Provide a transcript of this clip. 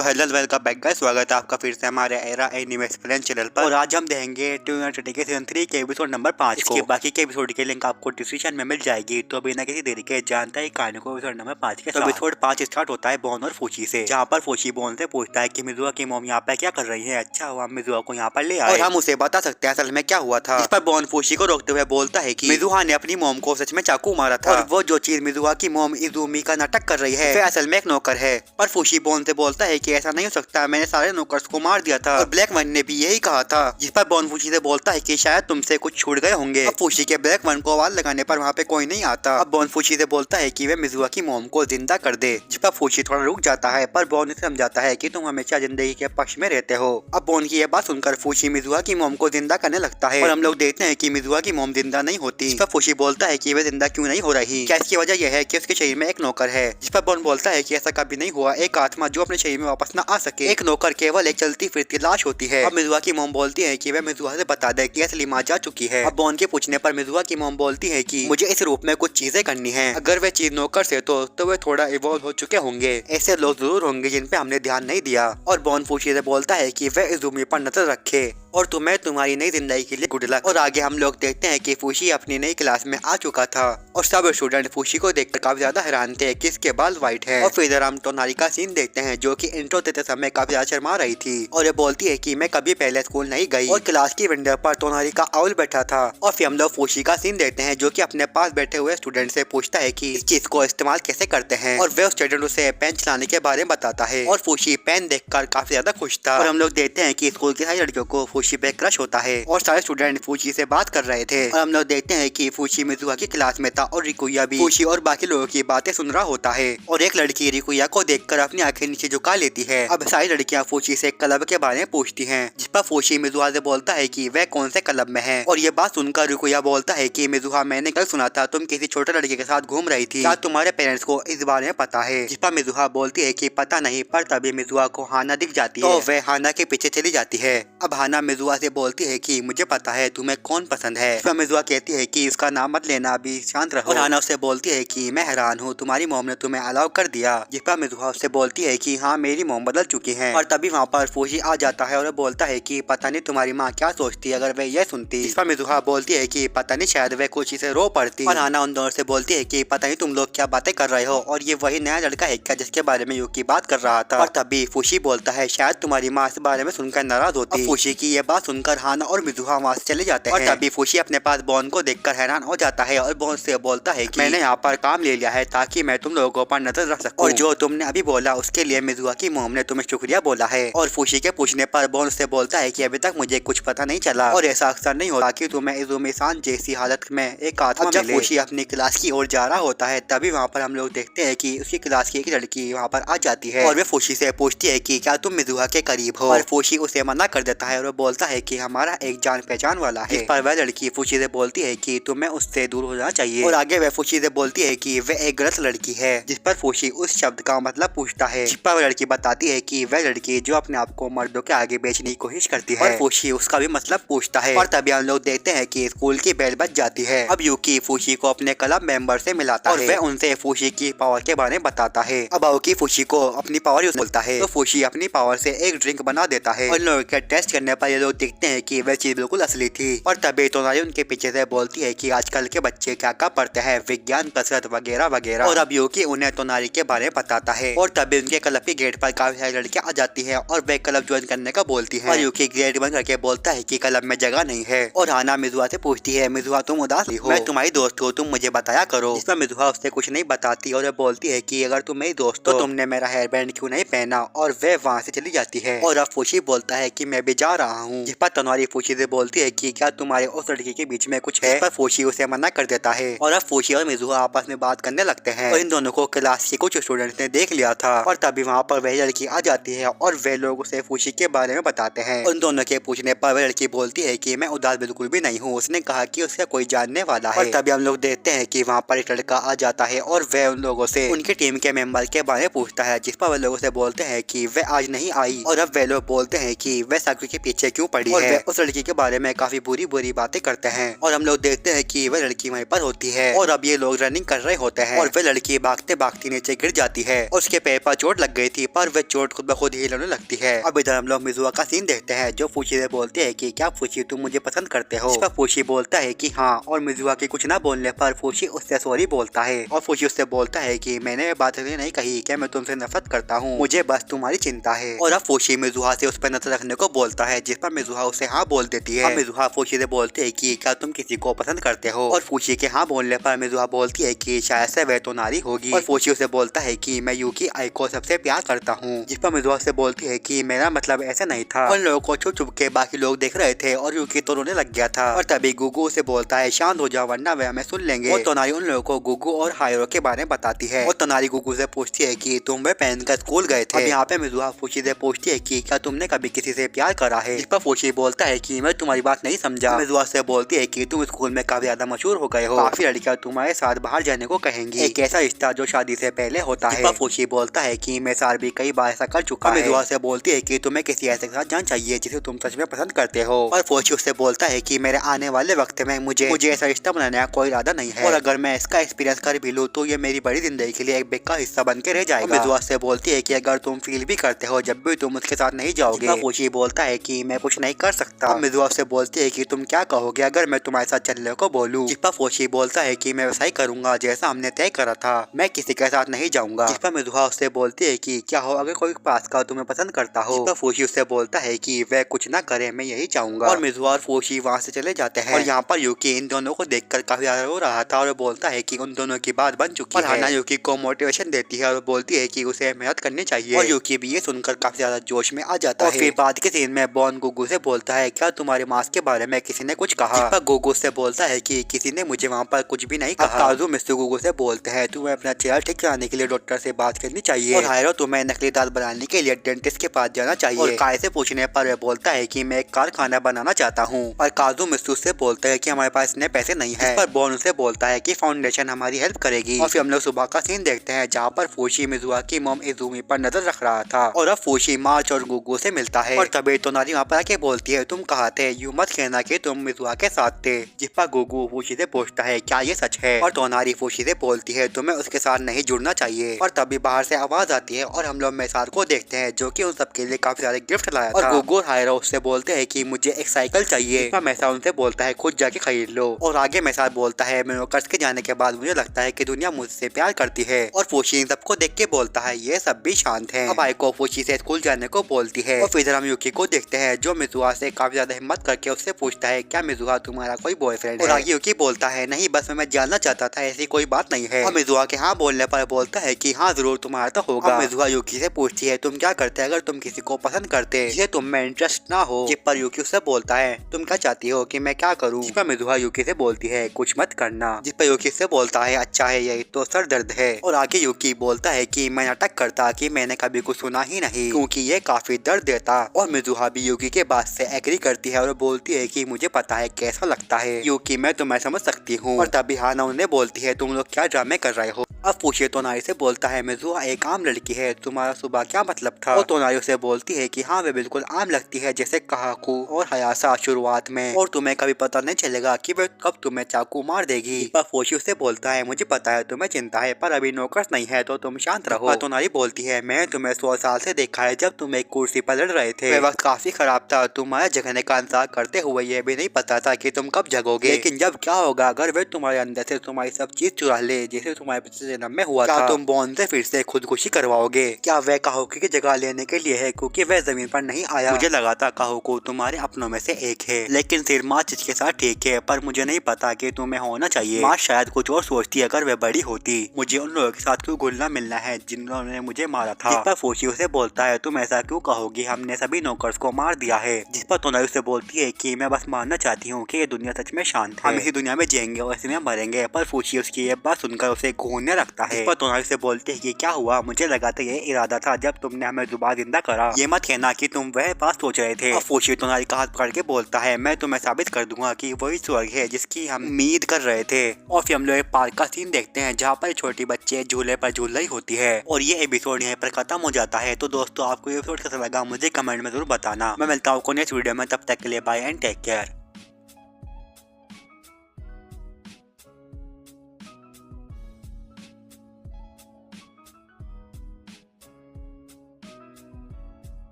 तो hello welcome back guys, स्वागत है आपका फिर से हमारे एरा एनिमे एक्सप्लेन चैनल पर। और आज हम देखेंगे यूनिवर्सिटी के सीजन 3 के एपिसोड नंबर 5 को। बाकी के एपिसोड के लिंक आपको डिस्क्रिप्शन में मिल जाएगी, तो बिना किसी देरी के जानते हैं कहानी को एपिसोड नंबर 5 के। तो एपिसोड 5 स्टार्ट होता है बोन और फूची से, जहाँ पर फूची बोन से पूछता है कि मिजुआ की मॉम यहाँ पर क्या कर रही है। अच्छा हुआ मिजुआ को यहाँ पर ले आए और हम उसे बता सकते हैं असल में क्या हुआ था। इस पर बोन फूची को रोकते हुए बोलता है कि मिजुआ ने अपनी मॉम को सच में चाकू मारा था और वो जो चीज मिजुआ की मॉम इजुमी का नाटक कर रही है असल में एक नौकर है। पर फूची बोन से बोलता है कि ऐसा नहीं हो सकता, मैंने सारे नौकर्स को मार दिया था और ब्लैक वन ने भी यही कहा था। जिस पर बोन फूची से बोलता है कि शायद तुमसे कुछ छूट गए होंगे। अब फूची के ब्लैक वन को आवाज लगाने पर वहाँ पे कोई नहीं आता। अब बोन फूची से बोलता है कि वे मिजुआ की मॉम को जिंदा कर दे। जिस पर फूची थोड़ा रुक जाता है, पर बोन उसे समझाता है कि तुम हमेशा जिंदगी के पक्ष में रहते हो। अब बोन की यह बात सुनकर फूची मिजुआ की मॉम को जिंदा करने लगता है और हम लोग देखते हैं कि मिजुआ की मॉम जिंदा नहीं होती। जिस पर फूची बोलता है कि वे जिंदा क्यों नहीं हो रही, क्या इसकी वजह यह है कि उसके शरीर में एक नौकर है। जिस पर बोन बोलता है कि ऐसा कभी नहीं हुआ, एक आत्मा जो अपने शरीर में वापस न आ सके, एक नौकर केवल एक चलती फिरती लाश होती है। अब मिजुआ की मॉम बोलती है कि वह मिजुआ से बता दे कि असली माँ जा चुकी है। अब बोन के पूछने पर मिजुआ की मॉम बोलती है कि मुझे इस रूप में कुछ चीजें करनी है। अगर वे चीज नौकर से तो वे थोड़ा इवॉल्व हो चुके होंगे। ऐसे लोग जरूर होंगे जिन पे हमने ध्यान नहीं दिया। और बोन फूची से बोलता है कि वह इजुमी पर नजर रखे और तुम्हें तुम्हारी नई जिंदगी के लिए गुड लक। और आगे हम लोग देखते हैं कि फूची अपनी नई क्लास में आ चुका था और सब स्टूडेंट फूची को देखकर काफी ज्यादा हैरान थे कि इसके बाल व्हाइट है। और फिर हम टोनारी का सीन देखते हैं जो कि इंट्रो देते समय काफी ज्यादा शर्मा रही थी और ये बोलती है कि मैं कभी पहले स्कूल नहीं गई। और क्लास की विंडो पर टोनारी का आउल बैठा था। और फिर हम लोग फूची का सीन देखते हैं जो कि अपने पास बैठे हुए स्टूडेंट से पूछता है कि इस चीज को इस्तेमाल कैसे करते हैं और वे स्टूडेंट उसे पेन चलाने के बारे में बताता है। और फूची पेन देखकर काफी ज्यादा खुश था। और हम लोग देखते हैं कि स्कूल की सारी लड़कियों को फूची पे क्रश होता है और सारे स्टूडेंट फूची से बात कर रहे थे। और हम लोग देखते हैं कि फूची मिजुआ की क्लास में था और रिकुया भी फूची और बाकी लोगों की बातें सुन रहा होता है। और एक लड़की रिकुया को देखकर अपनी आंखें नीचे झुका लेती है। अब सारी लड़कियां फूची से क्लब के बारे में पूछती हैं, जिस पर फूची मिजुआ से बोलता है कि वह कौन से क्लब में है। और ये बात सुनकर रिकुया बोलता है कि मिजुआ मैंने कल सुना था तुम किसी छोटे लड़के के साथ घूम रही थी, क्या तुम्हारे पेरेंट्स को इस बारे में पता है। जिस पर मिजुआ बोलती है कि पता नहीं, पर तभी मिजुआ को हाना दिख जाती है तो वह हाना के पीछे चली जाती है। अब हाना मिजुआ से बोलती है कि मुझे पता है तुम्हें कौन पसंद है। इस पर मिजुआ कहती है कि इसका नाम मत लेना, अभी शांत रहो। और हाना उससे बोलती है कि मैं हैरान हूँ तुम्हारी मॉम ने तुम्हें अलाउ कर दिया। जिस पर मिजुआ उससे बोलती है कि हाँ मेरी मॉम बदल चुकी है। और तभी वहाँ पर फूची आ जाता है और बोलता है कि पता नहीं तुम्हारी माँ क्या सोचती अगर वे ये सुनती। जिस पर मिजुआ बोलती है कि पता नहीं शायद वे खुशी से रो पड़ती। और हाना उन दोनों से बोलती है कि पता नहीं तुम लोग क्या बातें कर रहे हो और ये वही नया लड़का है क्या जिसके बारे में युकी बात कर रहा था। और तभी फूची बोलता है शायद तुम्हारी माँ इस बारे में सुनकर नाराज होती। फूची की ये बात सुनकर हाना और मिजुआ वहाँ से चले जाते हैं। और तभी फूची अपने पास बॉन को देखकर हैरान हो जाता है और बॉन से बोलता है कि मैंने यहाँ पर काम ले लिया है ताकि मैं तुम लोगों पर नजर रख सकूं। और जो तुमने अभी बोला उसके लिए मिजुआ की मॉम ने तुम्हें शुक्रिया बोला है। और फूची के पूछने पर बॉन से बोलता है कि अभी तक मुझे कुछ पता नहीं चला और ऐसा अक्सर नहीं होता कि तुम्हें इजुमी-सान जैसी हालत में एक आत्मा मिले। जब फूची अपनी क्लास की ओर जा रहा होता है तभी वहाँ पर हम लोग देखते हैं कि उसकी क्लास की एक लड़की वहाँ पर आ जाती है और वे फूची से पूछती है कि क्या तुम मिजुआ के करीब हो। और फूची उसे मना कर देता है और वो बोलता है कि हमारा एक जान पहचान वाला है। इस पर वह लड़की फूची से बोलती है कि तुम्हें उससे दूर हो जाना चाहिए। और आगे वह फूची से बोलती है कि वह एक गलत लड़की है। जिस पर फूची उस शब्द का मतलब पूछता है। जिस पर वह लड़की बताती है कि वह लड़की जो अपने आप को मर्दों के आगे बेचने की कोशिश करती है। और फूची उसका भी मतलब पूछता है। और तभी हम लोग देखते हैं कि स्कूल की बेल बज जाती है। अब युकी फूची को अपने क्लब मेंबर से मिलाता है और वह उनसे फूची की पावर के बारे में बताता है। अब युकी फूची को अपनी पावर यूज बोलता है तो फूची अपनी पावर से एक ड्रिंक बना देता है। और लोगों के टेस्ट करने पर ये लोग देखते हैं कि वह चीज बिल्कुल असली थी। और तभी टोनारी उनके पीछे से बोलती है कि आजकल के बच्चे क्या क्या पढ़ते हैं, विज्ञान, कसरत वगैरह वगैरह। और अब युकी उन्हें टोनारी के बारे में बताता है। और तभी उनके क्लब के गेट पर काफी सारी लड़कियां आ जाती है और वे क्लब ज्वाइन करने का बोलती है। और युकी गेट बंद करके बोलता है कि क्लब में जगह नहीं है। और हाना मिजुआ से पूछती है मिजुआ तुम उदास हो, मैं तुम्हारी दोस्त हूँ, तुम मुझे बताया करो। जिस पर मिजुआ उससे कुछ नहीं बताती और बोलती है कि अगर तुम मेरी दोस्त हो तो तुमने मेरा हेयर बैंड क्यों नहीं पहना। और वे वहाँ से चली जाती है। और अब फूची बोलता है कि मैं भी जा रहा हूँ। जिस पर टोनारी फूची से बोलती है कि क्या तुम्हारे उस लड़की के बीच में कुछ है। पर फूची उसे मना कर देता है। और अब फूची और मिजुआ आपस में बात करने लगते हैं। और इन दोनों को क्लास के कुछ स्टूडेंट्स ने देख लिया था। और तभी वहाँ पर वह लड़की आ जाती है और वे लोग उसे फूची के बारे में बताते हैं। उन दोनों के पूछने पर वह लड़की बोलती है कि मैं उदास बिल्कुल भी नहीं हूँ, उसने कहा कि उसका कोई जानने वाला है। और तभी हम लोग देखते हैं कि वहाँ पर एक लड़का आ जाता है और वह उन लोगों से उनकी टीम के मेंबर के बारे में पूछता है। जिस पर वह लोगों से बोलते हैं कि वह आज नहीं आई। और अब वे लोग बोलते हैं कि वह साकू के पीछे पीछे क्यों पड़ी है। उस लड़की के बारे में काफी बुरी बुरी बातें करते हैं और हम लोग देखते हैं कि वह लड़की वहीं पर होती है और अब ये लोग रनिंग कर रहे होते हैं और वह लड़की भागते भागती नीचे गिर जाती है और उसके पैर पर चोट लग गई थी पर वह चोट खुद ब खुद ही हिलने लगती है। अब इधर हम लोग मिजुआ का सीन देखते हैं जो फूची से बोलते हैं कि क्या फूची तुम मुझे पसंद करते हो। इस पर फूची बोलता है कि हाँ और मिजुआ के कुछ ना बोलने पर फूची उससे सॉरी बोलता है और फूची उससे बोलता है कि मैंने ये बात नहीं कही कि मैं तुमसे नफरत करता हूँ, मुझे बस तुम्हारी चिंता है। और अब फूची मिजुआ से उस पर नजर रखने को बोलता है जिस पर मिजुआ उसे हाँ बोल देती है। मिजुआ फूची से बोलते है कि क्या तुम किसी को पसंद करते हो और फूची के हाँ बोलने पर मिजुआ बोलती है कि शायद से वह तो नारी होगी और फूची उसे बोलता है कि मैं यूकी आई को सबसे प्यार करता हूँ। जिस पर मिजुआ से बोलती है कि मेरा मतलब ऐसा नहीं था। उन लोगों को छुप छुप के बाकी लोग देख रहे थे और यूकी तो रोने लग गया था और तभी गुगु उसे बोलता है शांत हो जाओ वरना वे हमें सुन लेंगे। और तोनारी उन लोगों को गुगु और हायरो के बारे में बताती है और तोनारी गुगु से पूछती है कि तुम वे पहनकर स्कूल गए थे। यहाँ पे मिजुआ फूची से पूछती है कि क्या तुमने कभी किसी से प्यार करा है। इस पर फूची बोलता है कि मैं तुम्हारी बात नहीं समझा। मिजुआ से बोलती है कि तुम स्कूल में काफी ज्यादा मशहूर हो गए हो, काफी लड़कियां तुम्हारे साथ बाहर जाने को कहेंगी, एक ऐसा रिश्ता जो शादी से पहले होता है। फूची बोलता है कि मैं सार भी कई बार ऐसा कर चुका है। मिजुआ से बोलती है कि तुम्हें किसी ऐसे के साथ जाना चाहिए जिसे तुम सच में पसंद करते हो और फूची उससे बोलता है कि मेरे आने वाले वक्त में मुझे ऐसा रिश्ता बनाने का कोई इरादा नहीं है और अगर मैं इसका एक्सपीरियंस कर भी लूं तो ये मेरी बड़ी जिंदगी के लिए एक बेकार हिस्सा बन के रह जाएगा। मिजुआ से बोलती है कि अगर तुम फील भी करते हो जब भी तुम उसके साथ नहीं जाओगे। फूची बोलता है कि मैं कुछ नहीं कर सकता। मिजुआ से बोलती है कि तुम क्या कहोगे अगर मैं तुम्हारे साथ चलने को बोलूं। जिस पर फूची बोलता है कि मैं वैसा ही करूंगा जैसा हमने तय करा था, मैं किसी के साथ नहीं जाऊंगा। जिस पर मिजुआ उससे बोलती है कि क्या हो अगर कोई पास का तुम्हें पसंद करता हो। जिस पर फूची उससे बोलता है कि वह कुछ ना करे मैं यही चाहूंगा और मिजुआ और फूची वहाँ से चले जाते हैं। और यहाँ पर यूकी इन दोनों को देखकर काफी ज्यादा रो रहा था और बोलता है कि उन दोनों की बात बन चुकी है। हाना यूकी को मोटिवेशन देती है और बोलती है कि उसे मेहनत करनी चाहिए और यूकी भी ये सुनकर काफी ज्यादा जोश में आ जाता है। फिर बाद के सीन में बॉन गुगु से बोलता है क्या तुम्हारे मास्क के बारे में किसी ने कुछ कहा। गुगु से बोलता है कि किसी ने मुझे वहाँ पर कुछ भी नहीं कहा। काजू मिस्टर गुगु से बोलते हैं तुम्हें अपना चेहरा ठीक कराने के लिए डॉक्टर से बात करनी चाहिए और हायरो तुम्हें नकली दांत बनाने के लिए डेंटिस्ट के पास जाना चाहिए। और काय से पूछने पर वह बोलता है कि मैं एक कारखाना बनाना चाहता हूँ और काजू मिस्टर से बोलता है कि हमारे पास इतने पैसे नहीं है। पर बॉन उसे बोलता है कि फाउंडेशन हमारी हेल्प करेगी। और फिर हम लोग सुबह का सीन देखते हैं जहाँ पर फूची मिजुआ की मॉम इजुमी पर नजर रख रहा था और अब फूची मार्च और गुगु से मिलता है और तभी तोनारी वहाँ पर आके बोलती है तुम कहा थे यूं मत कहना कि तुम मिजुआ के साथ थे। जिस पर गुगु फूची से पूछता है क्या ये सच है और तोनारी फूची से बोलती है तुम्हें उसके साथ नहीं जुड़ना चाहिए। और तभी बाहर से आवाज आती है और हम लोग मैसार को देखते हैं जो कि उन सबके लिए काफी सारे गिफ्ट लाया था। और गुगु और हायरो उससे बोलते हैं कि मुझे एक साइकिल चाहिए। मैसार उनसे बोलता है खुद जाके खरीद लो। और आगे मैसार बोलता है मिनोकर्स के जाने के बाद मुझे लगता है कि दुनिया मुझसे प्यार करती है। और फूची इन सबको देख के बोलता है ये सब भी शांत है। अब आइको फूची से स्कूल जाने को बोलती है और फिर हम यूकी को देखते हैं जो मिजुआ से काफी ज्यादा हिम्मत करके उससे पूछता है क्या मिजुआ तुम्हारा कोई बॉयफ्रेंड है। और आगे यूकी बोलता है नहीं बस मैं जानना चाहता था ऐसी कोई बात नहीं है। और मिजुआ के हाँ बोलने पर बोलता है कि हाँ जरूर तुम्हारा तो होगा। मिजुआ यूकी से पूछती है तुम क्या करते अगर तुम किसी को पसंद करते जिसे तुम में इंटरेस्ट ना हो। जिस पर यूकी उससे बोलता है तुम क्या चाहती हो कि मैं क्या करूँ। जिस पर मिजुआ यूकी से बोलती है कुछ मत करना। जिस पर यूकी से बोलता है अच्छा है यही तो सर दर्द है। और आगे यूकी बोलता है कि मैं नाटक करता कि मैंने कभी कुछ सुना ही नहीं क्योंकि ये काफी दर्द देता। और मिजुहा भी यूकी के बात से एग्री करती है और बोलती है कि मुझे पता है कैसा लगता है यूकी मैं तुम्हें समझ सकती हूँ। और तभी हाना उन्हें बोलती है तुम लोग क्या ड्रामे कर रहे हो। अब पूछे तोनारी से बोलता है मिजुहा एक आम लड़की है तुम्हारा सुबह क्या मतलब था। और तोनारी उसे बोलती है कि हाँ वे बिल्कुल आम लगती है जैसे कहाकू और हयासा शुरुआत में और तुम्हें कभी पता नहीं चलेगा कि वे कब तुम्हें चाकू मार देगी। पर फूची उसे बोलता है मुझे पता है तुम्हें चिंता है पर अभी नौकर्स नहीं है तो तुम शांत रहो। तोनारी बोलती है मैं तुम्हें 100 साल से देखा है जब तुम एक कुर्सी पर लड़ रहे थे। वक्त काफी खराब था तुम्हारे जगने का इंतजार करते हुए ये भी नहीं पता था कि तुम कब जगोगे। लेकिन जब क्या होगा अगर वे तुम्हारे अंदर से तुम्हारी सब चीज चुरा ले जैसे तुम्हारे पिछले जन्म में हुआ था। तुम बॉन से फिर से खुदकुशी करवाओगे। क्या वह काहुकी की जगह लेने के लिए है क्योंकि वह जमीन पर नहीं आया। मुझे लगा था काहुको तुम्हारे अपनों में से एक है लेकिन फिर माँ के साथ ठीक है पर मुझे नहीं पता कि तुम्हें होना चाहिए। माँ शायद कुछ और सोचती अगर वह बड़ी होती। मुझे उन लोगों के साथ क्यों घुलना मिलना है जिन्होंने मुझे मारा था। जिस पर फूची उसे बोलता है तुम ऐसा क्यों कहोगी हमने सभी नौकर्स को मार दिया है। जिस पर तोनारी उसे बोलती है कि मैं बस मानना चाहती हूँ कि ये दुनिया सच में शांत है हम इसी दुनिया में जिएंगे और इसी में मरेंगे। पर फूची उसकी ये बात सुनकर उसे घूरने लगता है। जिस पर तोनारी उसे बोलती है कि क्या हुआ मुझे लगा था ये इरादा था जब तुमने हमें दोबारा जिंदा करा ये मत कहना कि तुम वह बात सोच रहे थे। और फूची तोनारी का हाथ पकड़ के बोलता है मैं तुम्हें साबित कर दूंगा कि वही स्वर्ग है जिसकी हम उम्मीद कर रहे थे। और फिर हम लोग एक पार्क का सीन देखते हैं जहाँ पर छोटी बच्चे झूले पर झूल रही होती है और ये एपिसोड यहाँ पर खत्म हो जाता है। तो दोस्तों आपको ये एपिसोड कैसा लगा मुझे कमेंट में जरूर बताना। मैं मिलता हूँ नेक्स्ट वीडियो में, तब तक के लिए बाय एंड टेक केयर।